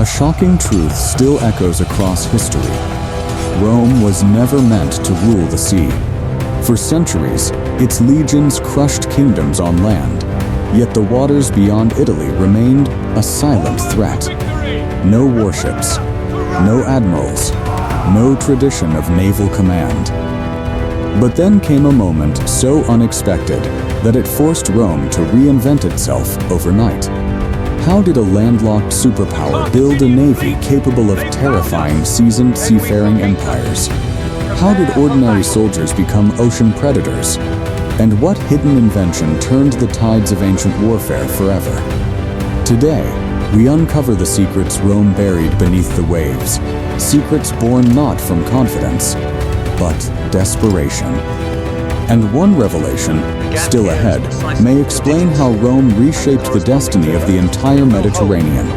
A shocking truth still echoes across history. Rome was never meant to rule the sea. For centuries, its legions crushed kingdoms on land, yet the waters beyond Italy remained a silent threat. No warships, no admirals, no tradition of naval command. But then came a moment so unexpected that it forced Rome to reinvent itself overnight. How did a landlocked superpower build a navy capable of terrifying seasoned seafaring empires? How did ordinary soldiers become ocean predators? And what hidden invention turned the tides of ancient warfare forever? Today, we uncover the secrets Rome buried beneath the waves, secrets born not from confidence, but desperation. And one revelation, still ahead, may explain how Rome reshaped the destiny of the entire Mediterranean.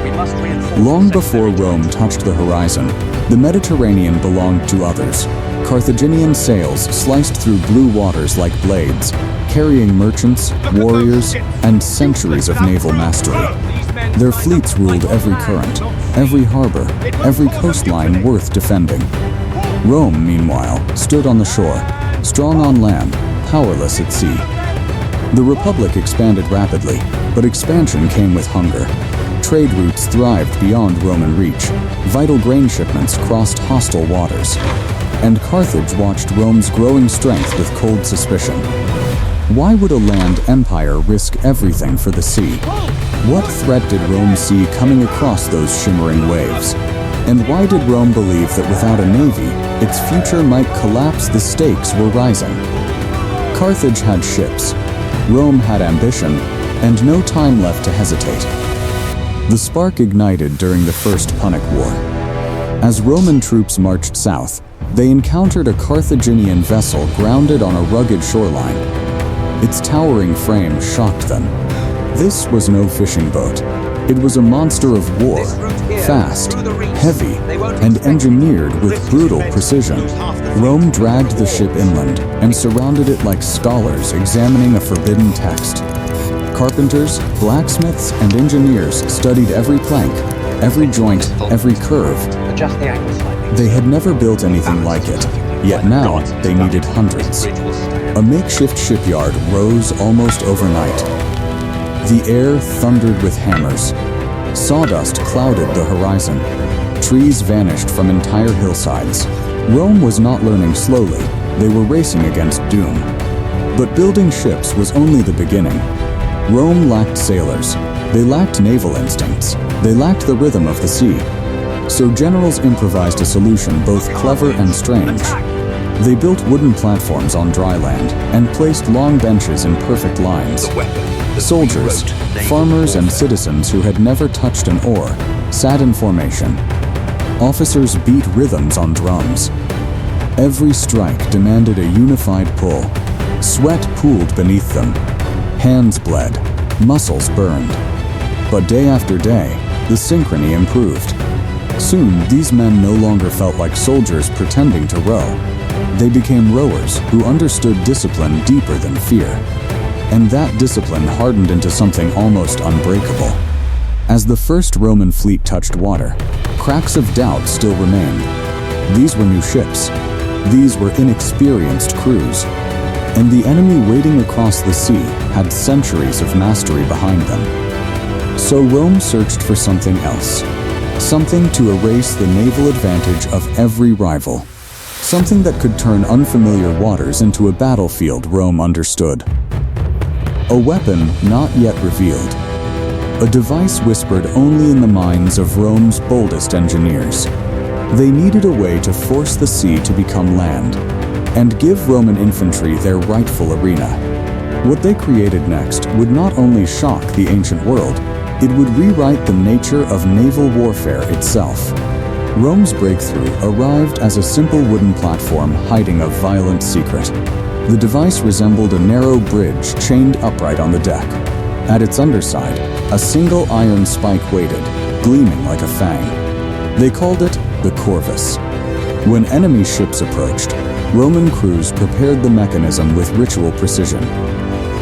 Long before Rome touched the horizon, the Mediterranean belonged to others. Carthaginian sails sliced through blue waters like blades, carrying merchants, warriors, and centuries of naval mastery. Their fleets ruled every current, every harbor, every coastline worth defending. Rome, meanwhile, stood on the shore, strong on land, powerless at sea. The Republic expanded rapidly, but expansion came with hunger. Trade routes thrived beyond Roman reach. Vital grain shipments crossed hostile waters. And Carthage watched Rome's growing strength with cold suspicion. Why would a land empire risk everything for the sea? What threat did Rome see coming across those shimmering waves? And why did Rome believe that without a navy, its future might collapse? The stakes were rising. Carthage had ships, Rome had ambition, and no time left to hesitate. The spark ignited during the First Punic War. As Roman troops marched south, they encountered a Carthaginian vessel grounded on a rugged shoreline. Its towering frame shocked them. This was no fishing boat. It was a monster of war, fast, heavy, and engineered with brutal precision. Rome dragged the ship inland and surrounded it like scholars examining a forbidden text. Carpenters, blacksmiths, and engineers studied every plank, every joint, every curve. Adjust the angle slightly. They had never built anything like it, yet now they needed hundreds. A makeshift shipyard rose almost overnight. The air thundered with hammers. Sawdust clouded the horizon. Trees vanished from entire hillsides. Rome was not learning slowly. They were racing against doom. But building ships was only the beginning. Rome lacked sailors. They lacked naval instincts. They lacked the rhythm of the sea. So generals improvised a solution both clever and strange. They built wooden platforms on dry land and placed long benches in perfect lines. Soldiers, farmers, and citizens who had never touched an oar sat in formation. Officers beat rhythms on drums. Every strike demanded a unified pull. Sweat pooled beneath them. Hands bled. Muscles burned. But day after day, the synchrony improved. Soon, these men no longer felt like soldiers pretending to row. They became rowers who understood discipline deeper than fear. And that discipline hardened into something almost unbreakable. As the first Roman fleet touched water, cracks of doubt still remained. These were new ships. These were inexperienced crews. And the enemy waiting across the sea had centuries of mastery behind them. So Rome searched for something else. Something to erase the naval advantage of every rival. Something that could turn unfamiliar waters into a battlefield Rome understood. A weapon not yet revealed. A device whispered only in the minds of Rome's boldest engineers. They needed a way to force the sea to become land, and give Roman infantry their rightful arena. What they created next would not only shock the ancient world, it would rewrite the nature of naval warfare itself. Rome's breakthrough arrived as a simple wooden platform hiding a violent secret. The device resembled a narrow bridge chained upright on the deck. At its underside, a single iron spike waited, gleaming like a fang. They called it the corvus. When enemy ships approached, Roman crews prepared the mechanism with ritual precision.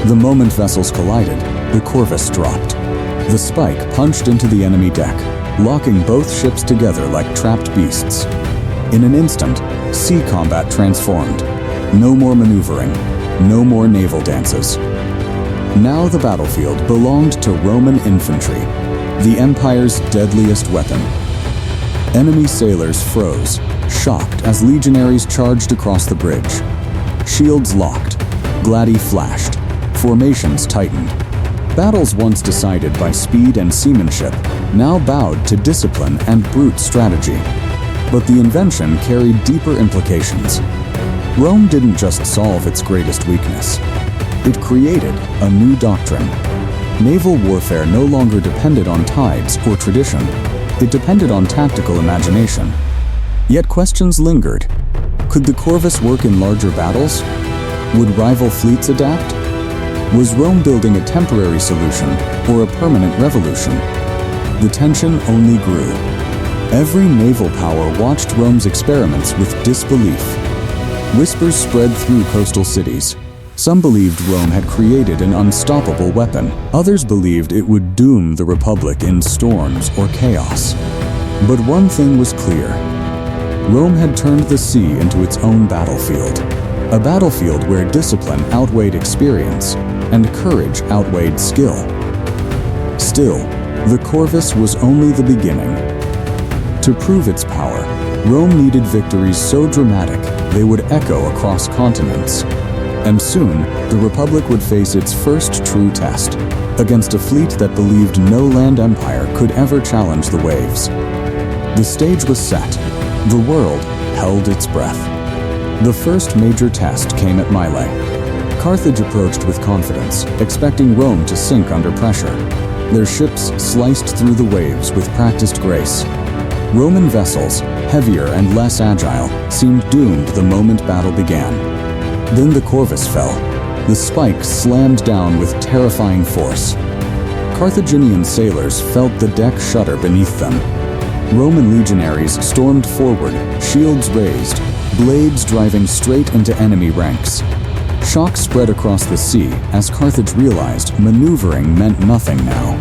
The moment vessels collided, the corvus dropped. The spike punched into the enemy deck, locking both ships together like trapped beasts. In an instant, sea combat transformed. No more maneuvering, no more naval dances. Now the battlefield belonged to Roman infantry, the Empire's deadliest weapon. Enemy sailors froze, shocked as legionaries charged across the bridge. Shields locked, gladi flashed, formations tightened. Battles once decided by speed and seamanship now bowed to discipline and brute strategy. But the invention carried deeper implications. Rome didn't just solve its greatest weakness. It created a new doctrine. Naval warfare no longer depended on tides or tradition. It depended on tactical imagination. Yet questions lingered. Could the corvus work in larger battles? Would rival fleets adapt? Was Rome building a temporary solution or a permanent revolution? The tension only grew. Every naval power watched Rome's experiments with disbelief. Whispers spread through coastal cities. Some believed Rome had created an unstoppable weapon. Others believed it would doom the Republic in storms or chaos. But one thing was clear. Rome had turned the sea into its own battlefield. A battlefield where discipline outweighed experience and courage outweighed skill. Still, the corvus was only the beginning. To prove its power, Rome needed victories so dramatic they would echo across continents. And soon, the Republic would face its first true test, against a fleet that believed no land empire could ever challenge the waves. The stage was set. The world held its breath. The first major test came at Mylae. Carthage approached with confidence, expecting Rome to sink under pressure. Their ships sliced through the waves with practiced grace. Roman vessels, heavier and less agile, seemed doomed the moment battle began. Then the corvus fell. The spike slammed down with terrifying force. Carthaginian sailors felt the deck shudder beneath them. Roman legionaries stormed forward, shields raised, blades driving straight into enemy ranks. Shock spread across the sea as Carthage realized maneuvering meant nothing now.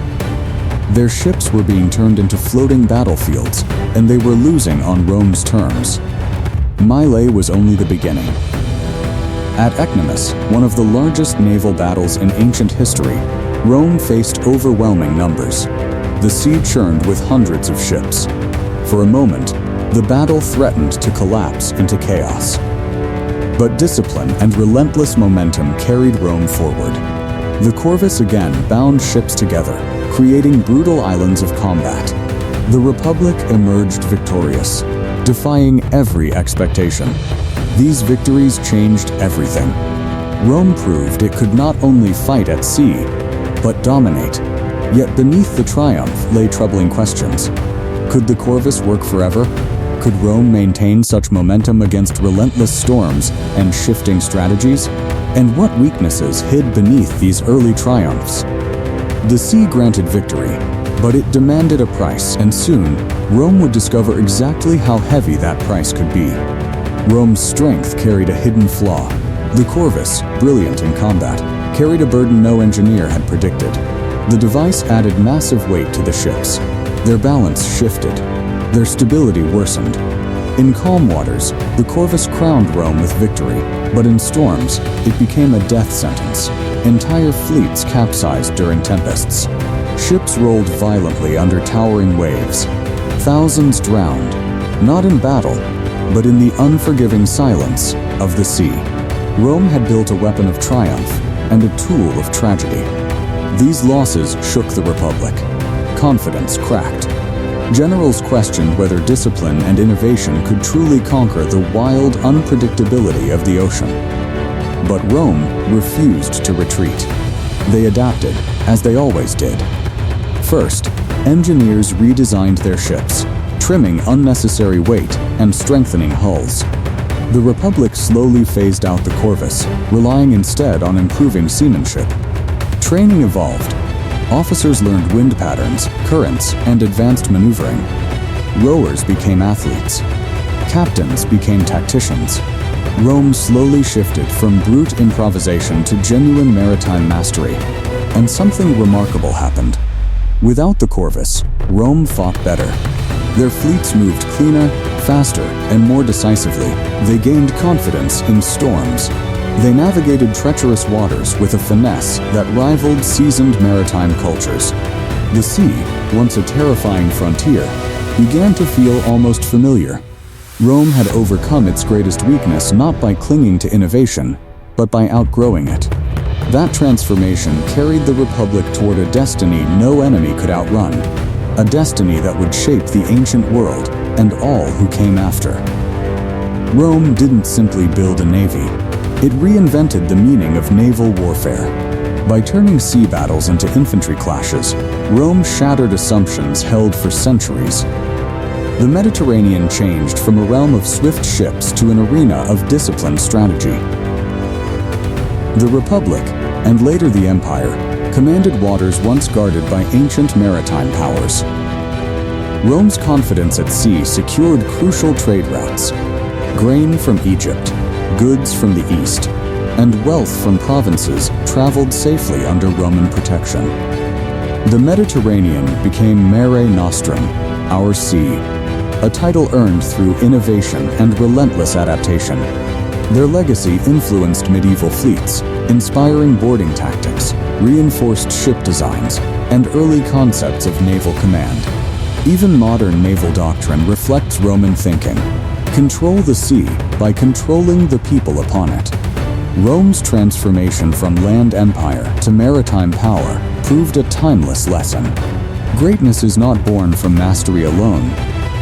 Their ships were being turned into floating battlefields, and they were losing on Rome's terms. Mylae was only the beginning. At Ecnomus, one of the largest naval battles in ancient history, Rome faced overwhelming numbers. The sea churned with hundreds of ships. For a moment, the battle threatened to collapse into chaos. But discipline and relentless momentum carried Rome forward. The corvus again bound ships together, creating brutal islands of combat. The Republic emerged victorious, defying every expectation. These victories changed everything. Rome proved it could not only fight at sea, but dominate. Yet beneath the triumph lay troubling questions. Could the corvus work forever? Could Rome maintain such momentum against relentless storms and shifting strategies? And what weaknesses hid beneath these early triumphs? The sea granted victory, but it demanded a price, and soon, Rome would discover exactly how heavy that price could be. Rome's strength carried a hidden flaw. The corvus, brilliant in combat, carried a burden no engineer had predicted. The device added massive weight to the ships. Their balance shifted. Their stability worsened. In calm waters, the corvus crowned Rome with victory, but in storms, it became a death sentence. Entire fleets capsized during tempests. Ships rolled violently under towering waves. Thousands drowned, not in battle, but in the unforgiving silence of the sea. Rome had built a weapon of triumph and a tool of tragedy. These losses shook the Republic. Confidence cracked. Generals questioned whether discipline and innovation could truly conquer the wild unpredictability of the ocean. But Rome refused to retreat. They adapted, as they always did. First, engineers redesigned their ships, trimming unnecessary weight and strengthening hulls. The Republic slowly phased out the corvus, relying instead on improving seamanship. Training evolved. Officers learned wind patterns, currents, and advanced maneuvering. Rowers became athletes. Captains became tacticians. Rome slowly shifted from brute improvisation to genuine maritime mastery. And something remarkable happened. Without the corvus, Rome fought better. Their fleets moved cleaner, faster, and more decisively. They gained confidence in storms. They navigated treacherous waters with a finesse that rivaled seasoned maritime cultures. The sea, once a terrifying frontier, began to feel almost familiar. Rome had overcome its greatest weakness not by clinging to innovation, but by outgrowing it. That transformation carried the Republic toward a destiny no enemy could outrun, a destiny that would shape the ancient world and all who came after. Rome didn't simply build a navy. It reinvented the meaning of naval warfare. By turning sea battles into infantry clashes, Rome shattered assumptions held for centuries. The Mediterranean changed from a realm of swift ships to an arena of disciplined strategy. The Republic, and later the Empire, commanded waters once guarded by ancient maritime powers. Rome's confidence at sea secured crucial trade routes: grain from Egypt, goods from the east, and wealth from provinces traveled safely under Roman protection. The Mediterranean became Mare Nostrum, our sea, a title earned through innovation and relentless adaptation. Their legacy influenced medieval fleets, inspiring boarding tactics, reinforced ship designs, and early concepts of naval command. Even modern naval doctrine reflects Roman thinking. Control the sea by controlling the people upon it. Rome's transformation from land empire to maritime power proved a timeless lesson. Greatness is not born from mastery alone.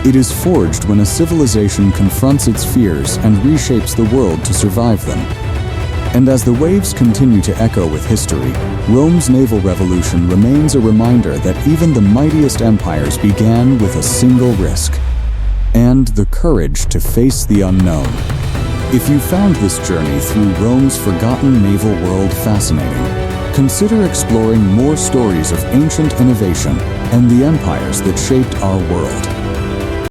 It is forged when a civilization confronts its fears and reshapes the world to survive them. And as the waves continue to echo with history, Rome's naval revolution remains a reminder that even the mightiest empires began with a single risk, and the courage to face the unknown. If you found this journey through Rome's forgotten naval world fascinating, consider exploring more stories of ancient innovation and the empires that shaped our world.